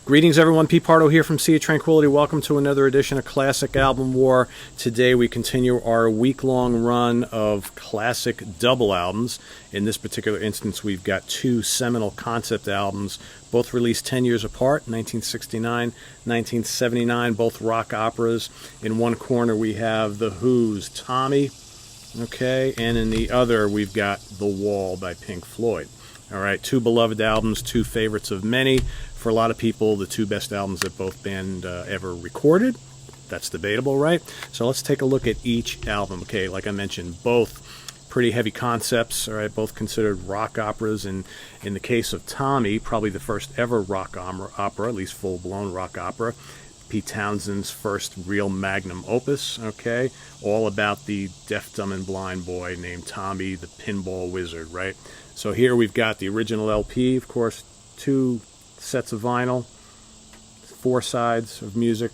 Greetings everyone, Pete Pardo here from Sea of Tranquility. Welcome to another edition of Classic Album War. Today we continue our week-long run of classic double albums. In this particular instance, we've got two seminal concept albums, both released 10 years apart, 1969, 1979, both rock operas. In one corner we have The Who's Tommy, okay, and in the other we've got The Wall by Pink Floyd. All right, two beloved albums, two favorites of many. For a lot of people, the two best albums that both band ever recorded. That's debatable, right? So let's take a look at each album. Okay, like I mentioned, both pretty heavy concepts, all right, both considered rock operas. And in the case of Tommy, probably the first ever rock opera, at least full-blown rock opera. Pete Townshend's first real magnum opus, okay? All about the deaf, dumb, and blind boy named Tommy the Pinball Wizard, right? So here we've got the original LP, of course, two sets of vinyl, four sides of music.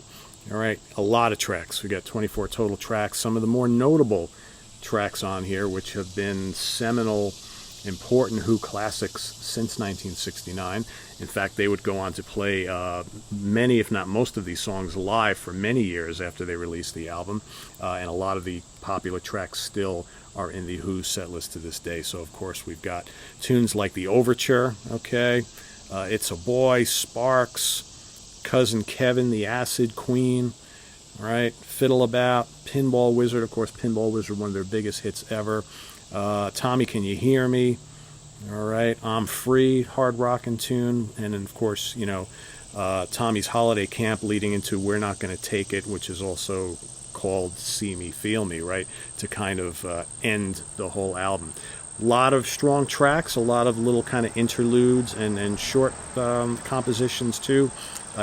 All right, a lot of tracks. We got 24 total tracks. Some of the more notable tracks on here, which have been seminal, important Who classics since 1969. In fact, they would go on to play many, if not most of these songs live for many years after they released the album. And a lot of the popular tracks still are in the Who set list to this day. So, of course, we've got tunes like The Overture, okay? It's a Boy, Sparks, Cousin Kevin, The Acid Queen, all right, Fiddle About, Pinball Wizard, of course, Pinball Wizard, one of their biggest hits ever. Tommy, Can You Hear Me? All right, I'm Free, hard rockin' tune, and then, of course, you know, Tommy's Holiday Camp leading into We're Not Gonna Take It, which is also called See Me, Feel Me, right, to kind of end the whole album. A lot of strong tracks, a lot of little kind of interludes and short compositions too.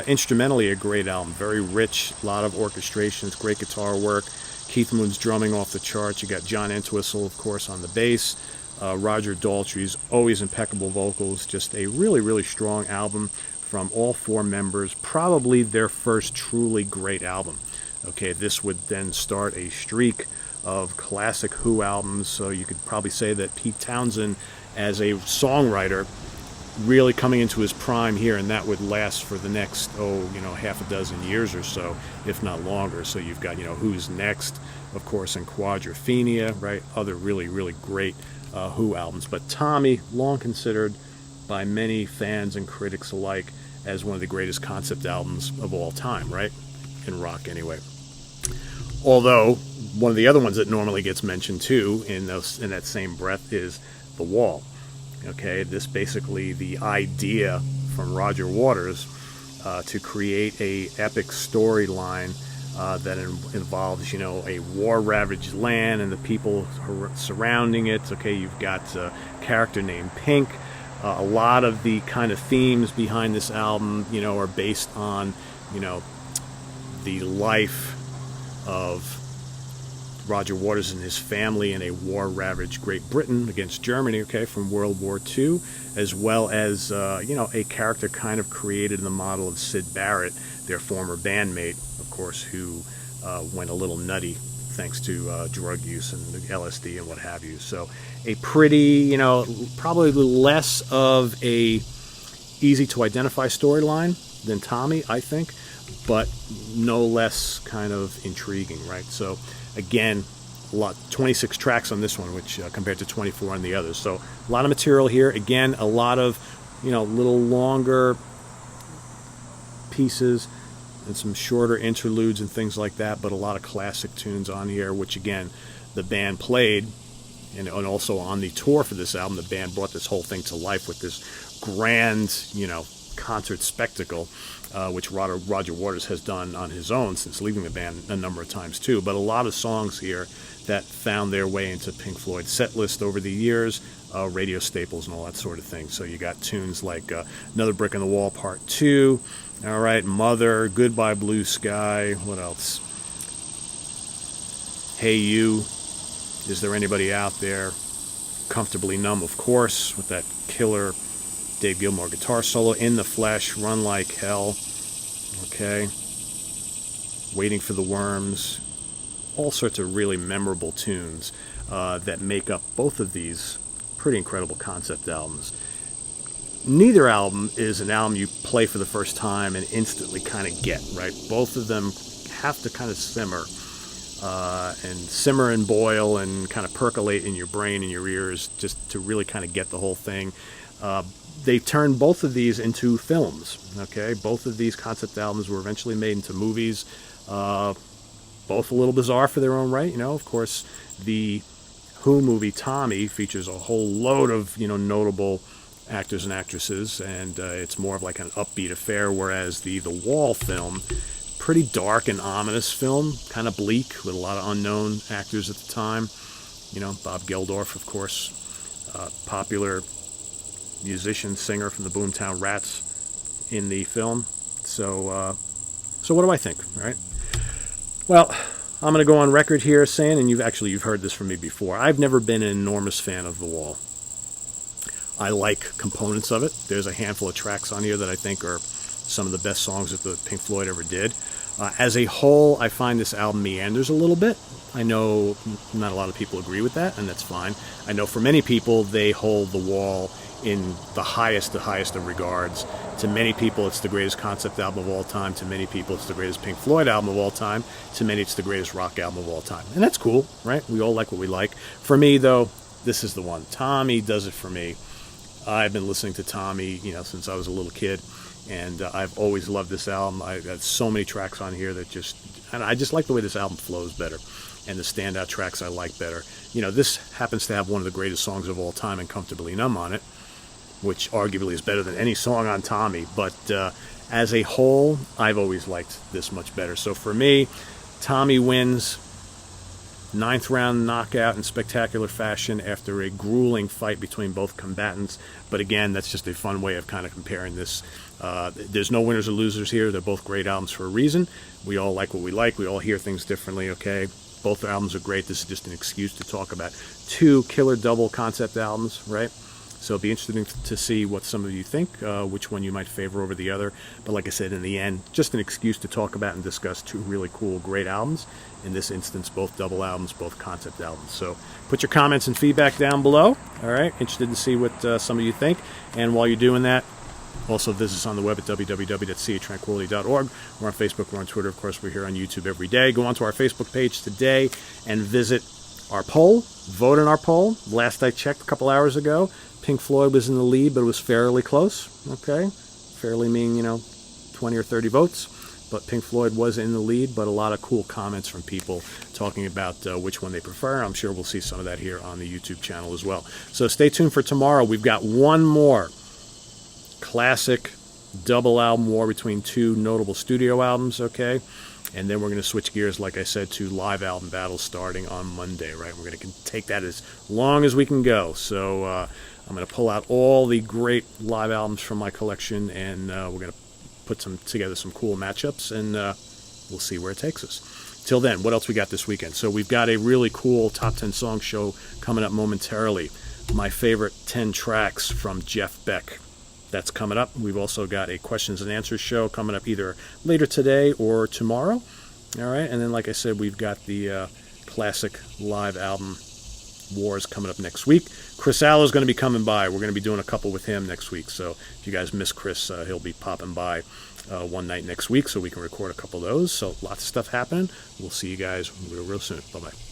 Instrumentally, a great album, very rich, a lot of orchestrations, great guitar work. Keith Moon's drumming off the charts. You got John Entwistle, of course, on the bass. Roger Daltrey's always impeccable vocals. Just a really, really strong album from all four members. Probably their first truly great album. Okay, this would then start a streak of classic Who albums, so you could probably say that Pete Townshend as a songwriter really coming into his prime here, and that would last for the next, half a dozen years or so, if not longer. So you've got, Who's Next, of course, and Quadrophenia, right? Other really, really great Who albums. But Tommy, long considered by many fans and critics alike as one of the greatest concept albums of all time, right? In rock, anyway. Although, one of the other ones that normally gets mentioned, too, in that same breath is The Wall. Okay, this basically the idea from Roger Waters to create a epic storyline that involves, a war-ravaged land and the people surrounding it. Okay, you've got a character named Pink. A lot of the kind of themes behind this album, are based on, the life of Roger Waters and his family in a war-ravaged Great Britain against Germany, okay, from World War II, as well as, a character kind of created in the model of Syd Barrett, their former bandmate, of course, who went a little nutty thanks to drug use and LSD and what have you. So a pretty, probably less of a easy-to-identify storyline than Tommy, I think, but no less kind of intriguing, right? So again, 26 tracks on this one, which compared to 24 on the others. So a lot of material here. Again, a lot of, little longer pieces and some shorter interludes and things like that, but a lot of classic tunes on here, which again, the band played, and also on the tour for this album, the band brought this whole thing to life with this grand, concert spectacle, which Roger Waters has done on his own since leaving the band a number of times too. But a lot of songs here that found their way into Pink Floyd's set list over the years, radio staples and all that sort of thing. So you got tunes like Another Brick in the Wall Part 2, all right, Mother, Goodbye Blue Sky, what else? Hey You, Is There Anybody Out There? Comfortably Numb, of course, with that killer Dave Gilmour guitar solo. In the Flesh, Run Like Hell, okay, Waiting for the Worms, all sorts of really memorable tunes that make up both of these pretty incredible concept albums. neither album is an album you play for the first time and instantly kind of get, right? Both of them have to kind of simmer and boil and kind of percolate in your brain and your ears just to really kind of get the whole thing. They turned both of these into films, okay? Both of these concept albums were eventually made into movies, both a little bizarre for their own right. Of course, the Who movie Tommy features a whole load of, notable actors and actresses, and it's more of like an upbeat affair, whereas the Wall film, pretty dark and ominous film, kind of bleak with a lot of unknown actors at the time. Bob Geldof, of course, popular musician, singer from the Boomtown Rats in the film. So what do I think, right? Well, I'm going to go on record here saying, and you've heard this from me before, I've never been an enormous fan of The Wall. I like components of it. There's a handful of tracks on here that I think are some of the best songs that the Pink Floyd ever did. As a whole, I find this album meanders a little bit. I know not a lot of people agree with that, and that's fine. I know for many people, they hold The Wall in the highest of regards. To many people, it's the greatest concept album of all time. To many people, it's the greatest Pink Floyd album of all time. To many, it's the greatest rock album of all time. And that's cool, right? We all like what we like. For me, though, this is the one. Tommy does it for me. I've been listening to Tommy, since I was a little kid, and I've always loved this album. I've got so many tracks on here and I just like the way this album flows better, and the standout tracks I like better. This happens to have one of the greatest songs of all time, and Comfortably Numb, on it, which arguably is better than any song on Tommy. But as a whole, I've always liked this much better. So for me, Tommy wins. 9th round knockout in spectacular fashion after a grueling fight between both combatants. But again, that's just a fun way of kind of comparing this. There's no winners or losers here. They're both great albums for a reason. We all like what we like. We all hear things differently, okay? Both albums are great. This is just an excuse to talk about two killer double concept albums, right? So it'll be interesting to see what some of you think, which one you might favor over the other. But like I said, in the end, just an excuse to talk about and discuss two really cool, great albums. In this instance, both double albums, both concept albums. So put your comments and feedback down below. All right, interested to see what some of you think. And while you're doing that, also visit us on the web at www.seatranquility.org. We're on Facebook, we're on Twitter, of course, we're here on YouTube every day. Go onto our Facebook page today and visit our poll. Vote in our poll. Last I checked a couple hours ago, Pink Floyd was in the lead, but it was fairly close, okay? Fairly meaning, 20 or 30 votes. But Pink Floyd was in the lead, but a lot of cool comments from people talking about which one they prefer. I'm sure we'll see some of that here on the YouTube channel as well. So stay tuned for tomorrow. We've got one more classic double album war between two notable studio albums, okay? And then we're going to switch gears, like I said, to live album battles starting on Monday, right? We're going to take that as long as we can go. So I'm going to pull out all the great live albums from my collection, and we're going to put together some cool matchups, and we'll see where it takes us. Till then, what else we got this weekend? So we've got a really cool top 10 song show coming up momentarily. My favorite 10 tracks from Jeff Beck. That's coming up. We've also got a questions and answers show coming up either later today or tomorrow. All right, and then like I said, we've got the classic live album wars coming up next week. Chris Allo is going to be coming by. We're going to be doing a couple with him next week. So if you guys miss Chris, he'll be popping by one night next week so we can record a couple of those. So lots of stuff happening. We'll see you guys real soon. Bye-bye.